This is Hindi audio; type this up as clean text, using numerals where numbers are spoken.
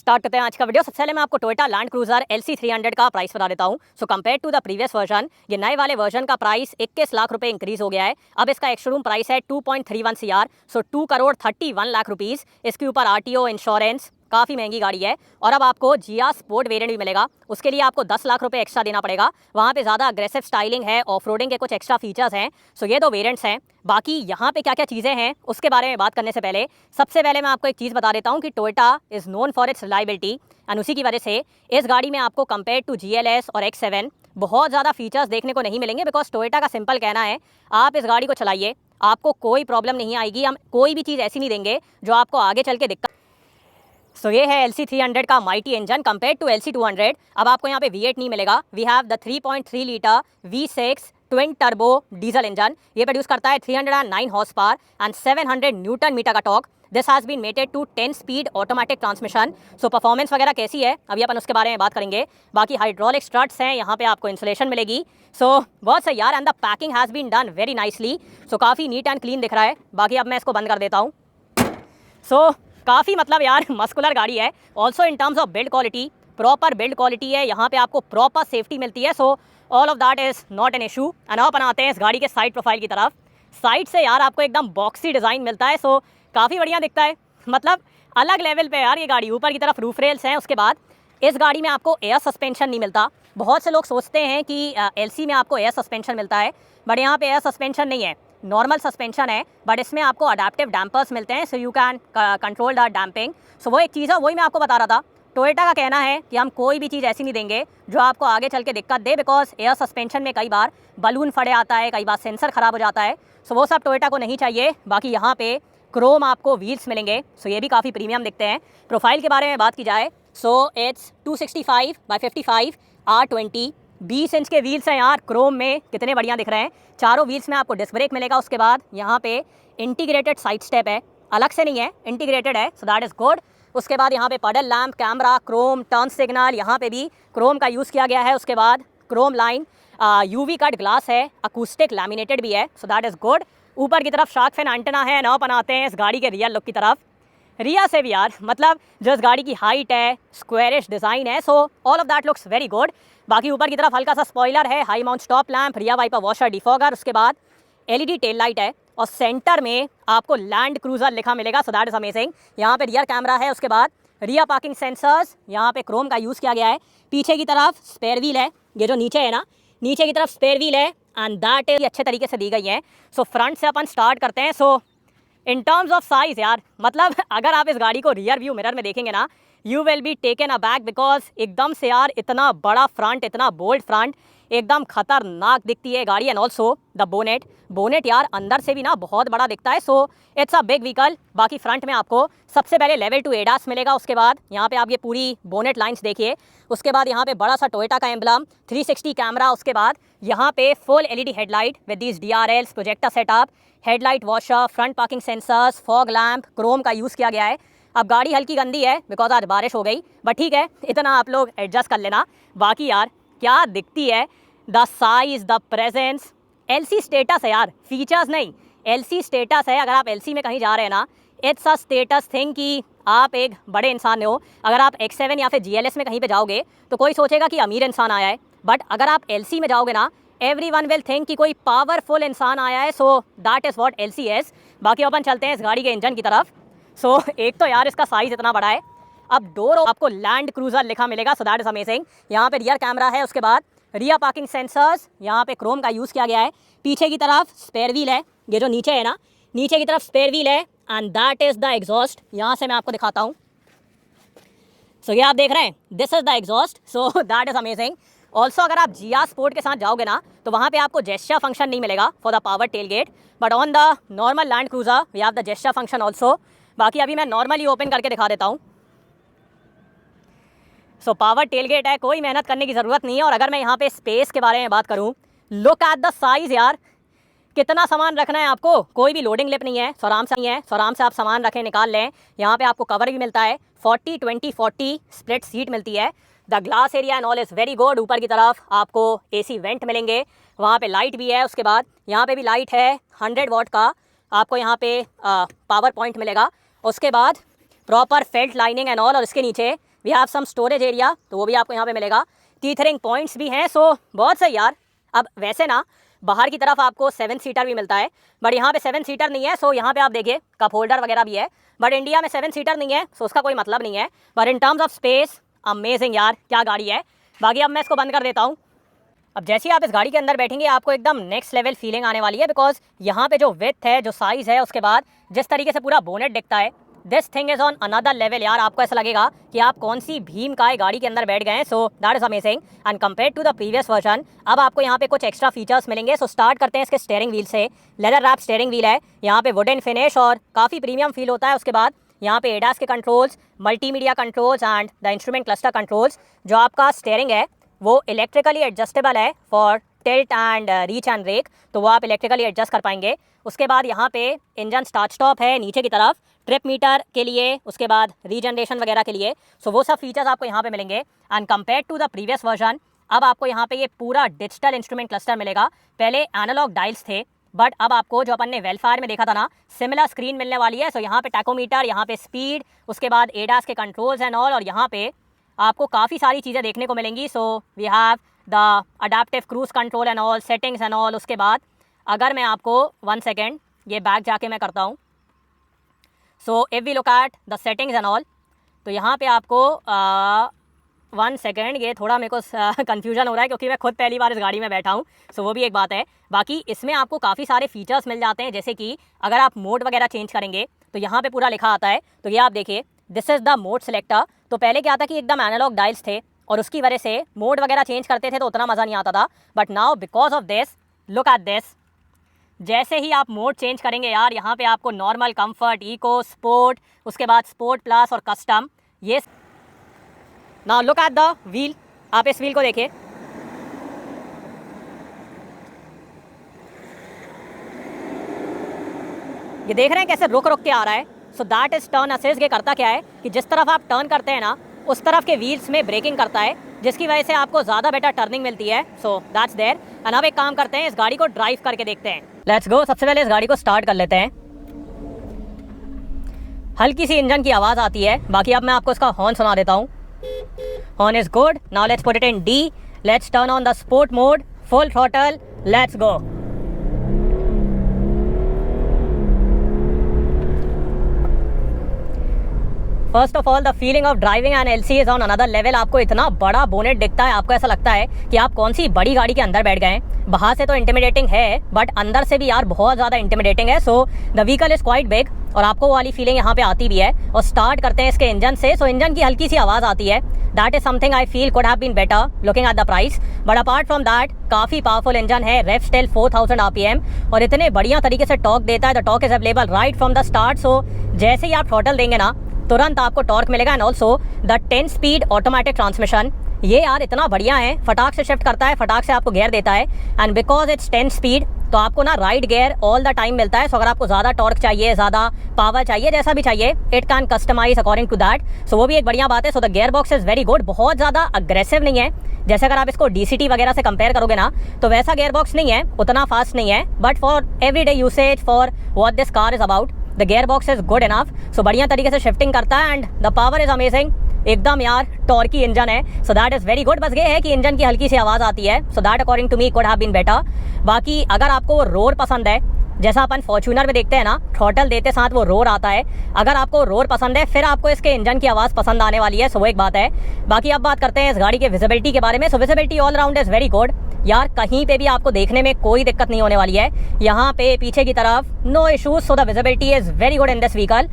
स्टार्ट करते हैं आज का वीडियो। सबसे पहले मैं आपको टोयोटा लैंड क्रूजर LC 300 का प्राइस बता देता हूं। So compare to the previous version, ये नए वाले वर्जन का प्राइस 21 लाख रुपए इंक्रीज हो गया है। अब इसका एक्स-शोरूम प्राइस है 2.31 CR, सो 2 करोड़ 31 लाख रुपीस। इसके ऊपर RTO, इंश्योरेंस, काफ़ी महंगी गाड़ी है। और अब आपको जिया स्पोर्ट वेरिएंट भी मिलेगा, उसके लिए आपको 10 लाख रुपए एक्स्ट्रा देना पड़ेगा। वहाँ पे ज़्यादा अग्रेसिव स्टाइलिंग है, ऑफ रोडिंग के कुछ एक्स्ट्रा फीचर्स हैं। सो ये दो वेरिएंट्स हैं। बाकी यहाँ पे क्या क्या चीज़ें हैं उसके बारे में बात करने से पहले सबसे पहले मैं आपको एक चीज़ बता देता हूँ कि Toyota is known for its reliability, and उसी की वजह से इस गाड़ी में आपको कंपेयर टू GLS और X7 बहुत ज़्यादा फीचर्स देखने को नहीं मिलेंगे। बिकॉज टोयोटा का सिंपल कहना है, आप इस गाड़ी को चलाइए, आपको कोई प्रॉब्लम नहीं आएगी। हम कोई भी चीज़ ऐसी नहीं देंगे जो आपको आगे चल के दिक्कत। सो ये है LC 300 का mighty engine compare to LC 200। अब आपको यहाँ पे V8 नहीं मिलेगा। We have the 3.3 litre V6 twin turbo diesel engine. ये प्रोड्यूस करता है 309 horsepower and 700 newton metre का torque. This has been mated to 10 speed automatic transmission. So performance वगैरह कैसी है अभी अपन उसके बारे में बात करेंगे। बाकी हाइड्रोलिक स्ट्रट्स हैं, यहाँ पे आपको इंसुलेशन मिलेगी। सो बहुत सही यार, and the packing has been done very nicely. So काफ़ी नीट एंड क्लीन दिख रहा है। बाकी अब मैं इसको बंद कर देता हूँ। सो काफ़ी मतलब यार मस्कुलर गाड़ी है। Also in terms of build quality, proper build quality है। यहाँ पे आपको प्रॉपर सेफ्टी मिलती है। So all of that is not an issue. And अपन आते हैं इस गाड़ी के साइड प्रोफाइल की तरफ। साइड से यार आपको एकदम बॉक्सी डिज़ाइन मिलता है। सो काफ़ी बढ़िया दिखता है, मतलब अलग लेवल पे यार ये गाड़ी। ऊपर की तरफ रूफ रेल्स हैं। उसके बाद इस गाड़ी में आपको एयर सस्पेंशन नहीं मिलता। बहुत से लोग सोचते हैं कि LC में आपको एयर सस्पेंशन मिलता है, बट यहाँ पे एयर सस्पेंशन नहीं है, नॉर्मल सस्पेंशन है। बट इसमें आपको अडेप्टिव डैम्पर्स मिलते हैं, so you can control the damping. So वो एक चीज़ है, वही मैं आपको बता रहा था। टोयोटा का कहना है कि हम कोई भी चीज़ ऐसी नहीं देंगे जो आपको आगे चल के दिक्कत दे। बिकॉज एयर सस्पेंशन में कई बार बलून फटे आता है, कई बार सेंसर ख़राब हो जाता है। सो वो सब टोयोटा को नहीं चाहिए। बाकी यहाँ पे क्रोम आपको व्हील्स मिलेंगे, सो ये भी काफ़ी प्रीमियम दिखते हैं। प्रोफाइल के बारे में बात की जाए, सो इट्स 265/55 R20, 20 इंच के व्हील्स हैं यार। क्रोम में कितने बढ़िया दिख रहे हैं। चारों व्हील्स में आपको डिस्क ब्रेक मिलेगा। उसके बाद यहाँ पे इंटीग्रेटेड साइड स्टेप है, अलग से नहीं है, इंटीग्रेटेड है, सो दैट इज़ गुड। उसके बाद यहाँ पे puddle lamp, camera, chrome, turn signal, यहाँ पे भी क्रोम का यूज़ किया गया है। उसके बाद Chrome line, UV cut glass है, अकूस्टिक लैमिनेटेड भी है, सो दैट इज़ गुड। ऊपर की तरफ शार्क फिन एंटेना है। नाव बनाते हैं इस गाड़ी के रियल लुक की तरफ। रिया से भी यार मतलब जो इस गाड़ी की हाइट है, स्क्वायरिश डिज़ाइन है, so all of that looks very good. बाकी ऊपर की तरफ हल्का सा स्पॉइलर है, हाई माउंट स्टॉप लैंप, रिया वाइपर वॉशर, डिफॉगर। उसके बाद LED टेल लाइट है, और सेंटर में आपको लैंड क्रूजर लिखा मिलेगा, सो दैट इज़ अमेजिंग। यहाँ पे रियर कैमरा है। उसके बाद रियर पार्किंग सेंसर्स, यहाँ पे क्रोम का यूज़ किया गया है। पीछे की तरफ स्पेयर व्हील है, ये जो नीचे है ना, नीचे की तरफ स्पेयर व्हील है, एंड दैट इज अच्छे तरीके से दी गई है। सो फ्रंट से अपन स्टार्ट करते हैं। सो इन टर्म्स ऑफ साइज़ यार, मतलब अगर आप इस गाड़ी को रियर व्यू मिरर में देखेंगे ना, you will be taken a back. Because एकदम से यार इतना बड़ा फ्रंट, इतना बोल्ड फ्रंट, एकदम खतरनाक दिखती है गाड़ी। एंड ऑल्सो द बोनेट यार अंदर से भी ना बहुत बड़ा दिखता है। So it's a big vehicle. बाकी फ्रंट में आपको सबसे पहले लेवल 2 ADAS मिलेगा। उसके बाद यहाँ पे आप ये पूरी बोनेट लाइन्स देखिए। उसके बाद यहाँ पे बड़ा सा टोयोटा का एम्बलम, 360 कैमरा। उसके बाद यहाँ पे full LED headlight with these DRLs, projector setup, headlight washer, front parking sensors, fog lamp, Chrome का यूज़ किया गया है। अब गाड़ी हल्की गंदी है बिकॉज आज बारिश हो गई, बट ठीक है, इतना आप लोग एडजस्ट कर लेना। बाकी यार क्या दिखती है, the size, the presence, LC status है यार, फीचर्स नहीं, LC स्टेटस है। अगर आप LC में कहीं जा रहे हैं ना, इट्स अ स्टेटस थिंग कि आप एक बड़े इंसान हो। अगर आप X7 या फिर GLS में कहीं पे जाओगे तो कोई सोचेगा कि अमीर इंसान आया है, बट अगर आप LC में जाओगे ना, एवरीवन विल थिंक कि कोई पावरफुल इंसान आया है। So that is what LC is. बाकी अपन चलते हैं इस गाड़ी के इंजन की तरफ। सो एक तो यार इसका साइज़ इतना बड़ा है। अब डोर आपको लैंड क्रूजर लिखा मिलेगा, सो दैट इज़ अमेजिंग। यहाँ पे रियर कैमरा है। उसके बाद रियर पार्किंग सेंसर्स, यहाँ पे क्रोम का यूज़ किया गया है। पीछे की तरफ स्पेयर व्हील है, ये जो नीचे है ना, नीचे की तरफ स्पेयर व्हील है, and that is the exhaust. यहाँ से मैं आपको दिखाता हूँ। सो ये आप देख रहे हैं, this is the exhaust, so that is amazing. Also अगर आप जिया स्पोर्ट के साथ जाओगे ना, तो वहाँ पे आपको जेस्चर फंक्शन नहीं मिलेगा for the power tail gate, but on the normal Land Cruiser we have the gesture function also. बाकी अभी मैं नॉर्मली ओपन करके दिखा देता हूँ। सो पावर टेल गेट है, कोई मेहनत करने की ज़रूरत नहीं है। और अगर मैं यहाँ पे स्पेस के बारे में बात करूँ, लुक एट द साइज़ यार, कितना सामान रखना है आपको, कोई भी लोडिंग लिप नहीं है, सो आराम से नहीं है, सो आराम से आप सामान रखें, निकाल लें। यहाँ पे आपको कवर भी मिलता है, 40-20-40 स्प्लिट सीट मिलती है। The glass area and all is very good. ऊपर की तरफ आपको AC वेंट मिलेंगे, वहाँ पे लाइट भी है। उसके बाद यहाँ पे भी लाइट है, 100 वाट का आपको यहाँ पे पावर पॉइंट मिलेगा। उसके बाद proper felt lining and all, और इसके नीचे we have some storage area, तो वो भी आपको यहाँ पे मिलेगा। टीथरिंग पॉइंट्स भी हैं, सो बहुत सही यार। अब वैसे ना बाहर की तरफ आपको 7 सीटर भी मिलता है, बट यहाँ पे 7 सीटर नहीं है। सो यहाँ पे आप देखिए कप होल्डर वगैरह भी है, बट इंडिया में 7 सीटर नहीं है, सो उसका कोई मतलब नहीं है। But in terms of space amazing यार, क्या गाड़ी है। बाकी अब मैं इसको बंद कर देता हूँ। अब जैसे ही आप इस गाड़ी के अंदर बैठेंगे आपको एकदम नेक्स्ट लेवल फीलिंग आने वाली है, बिकॉज यहाँ पे जो विड्थ है, जो साइज़ है, उसके बाद जिस तरीके से पूरा बोनेट दिखता है, this thing is on another level यार। आपको ऐसा लगेगा कि आप कौन सी भीम काय गाड़ी के अंदर बैठ गए हैं। So that is amazing and compare to the previous version अब आपको यहाँ पे कुछ एक्स्ट्रा फीचर्स मिलेंगे। सो स्टार्ट करते हैं इसके स्टीयरिंग व्हील से। लेदर रैप स्टीयरिंग व्हील है, यहाँ पे वुडन फिनिश और काफ़ी प्रीमियम फील होता है। उसके बाद यहाँ पे एडास के controls, multimedia controls and the instrument cluster controls. जो आपका स्टीयरिंग है वो इलेक्ट्रिकली एडजस्टेबल है for tilt and reach and break, तो वो आप इलेक्ट्रिकली एडजस्ट कर पाएंगे। उसके बाद यहाँ पे इंजन स्टार्ट स्टॉप है नीचे की तरफ, ट्रिप मीटर के लिए, उसके बाद रीजनरेशन वगैरह के लिए। सो वो सब फीचर्स आपको यहाँ पे मिलेंगे। And compare to the previous version अब आपको यहाँ पे ये पूरा डिजिटल इंस्ट्रूमेंट क्लस्टर मिलेगा। पहले एनालॉग डायल्स थे, बट अब आपको जो अपन ने वेलफायर में देखा था ना, सिमिलर स्क्रीन मिलने वाली है। सो यहाँ पे टैकोमीटर, यहाँ पे स्पीड, उसके बाद एडास के कंट्रोल्स एंड ऑल, और यहाँ पे आपको काफ़ी सारी चीज़ें देखने को मिलेंगी। So we have the adaptive cruise control and all, settings and all. उसके बाद अगर मैं आपको 1 सेकेंड ये बैक जाके मैं करता हूँ। So if we look at the settings and all, तो यहाँ पे आपको 1 सेकेंड, ये थोड़ा मेरे को कन्फ्यूजन हो रहा है क्योंकि मैं खुद पहली बार इस गाड़ी में बैठा हूँ। सो वो भी एक बात है। बाकी इसमें आपको काफ़ी सारे फीचर्स मिल जाते हैं, जैसे कि अगर आप मोड वगैरह चेंज करेंगे तो यहाँ पे पूरा लिखा आता है। तो ये आप देखिए, this is the mode selector. तो पहले क्या था कि एकदम एनालॉग डायल्स थे और उसकी वजह से मोड वगैरह चेंज करते थे तो उतना मज़ा नहीं आता था। But now because of this, look at this, जैसे ही आप मोड चेंज करेंगे यार, यहाँ पे आपको नॉर्मल, कंफर्ट, इको, स्पोर्ट, उसके बाद स्पोर्ट प्लस और कस्टम, ये। Now look at the wheel, आप इस व्हील को देखिए, ये देख रहे हैं कैसे रुक रुक के आ रहा है। So that is turn assist. ये करता क्या है कि जिस तरफ आप टर्न करते हैं ना, उस तरफ के व्हील्स में ब्रेकिंग करता है, जिसकी वजह से आपको ज़्यादा बेटर टर्निंग मिलती है। So that's there. एंड अब एक काम करते हैं, इस गाड़ी को ड्राइव करके देखते हैं। Let's go. सबसे पहले इस गाड़ी को स्टार्ट कर लेते हैं। हल्की सी इंजन की आवाज़ आती है, बाकी अब मैं आपको इसका हॉर्न सुना देता हूँ। Horn is good. Now let's put it in D. Let's turn on the sport mode, full throttle, let's go. First of all the feeling of driving an LC is on another level. आपको इतना बड़ा बोनेट दिखता है, आपको ऐसा लगता है कि आप कौन सी बड़ी गाड़ी के अंदर बैठ गए हैं। बाहर से तो इंटिमिडेटिंग है, बट अंदर से भी यार बहुत ज़्यादा इंटिमिडेटिंग है। So the vehicle is quite big और आपको वो वाली फीलिंग यहाँ पे आती भी है। और स्टार्ट करते हैं इसके इंजन से। सो इंजन की हल्की सी आवाज़ आती है। That is something I feel could have been better looking at the price, but apart from that काफ़ी पावरफुल इंजन है। रेव स्टिल 4000 RPM और इतने बढ़िया तरीके से टॉर्क देता है। The torque is available right from the start. So जैसे ही आप थ्रॉटल देंगे ना, तुरंत आपको टॉर्क मिलेगा। And also the 10 speed automatic transmission, ये यार इतना बढ़िया है, फटाक से शिफ्ट करता है, फटाक से आपको गियर देता है। एंड बिकॉज इट्स 10 स्पीड, तो आपको ना right gear all the time मिलता है। सो अगर आपको ज़्यादा टॉर्क चाहिए, ज़्यादा पावर चाहिए, जैसा भी चाहिए, it can customise according to that. So वो भी एक बढ़िया बात है। So the gearbox is very good. बहुत ज़्यादा अग्रेसिव नहीं है, जैसे अगर आप इसको DCT वगैरह से कंपेयर करोगे ना, तो वैसा गियर बॉक्स नहीं है, उतना फास्ट नहीं है। But for everyday usage, for what this car is about, the gearbox is good enough. So बढ़िया तरीके से शिफ्टिंग करता है and the power is amazing. एकदम यार टॉर्की इंजन है। So that is very good. बस ये है कि इंजन की हल्की सी आवाज़ आती है। So that according to me could have been better. बाकी अगर आपको वो रोर पसंद है, जैसा अपन फॉर्च्यूनर में देखते हैं ना, थ्रॉटल देते साथ वो रोर आता है, अगर आपको रोर पसंद है, फिर आपको इसके इंजन की आवाज़ पसंद आने वाली है। सो वो एक बात है। बाकी अब बात करते हैं इस गाड़ी के विजिबिलिटी के बारे में। So visibility all round is very good यार, कहीं पे भी आपको देखने में कोई दिक्कत नहीं होने वाली है। यहाँ पे पीछे की तरफ no issues. So the visibility is very good in this vehicle.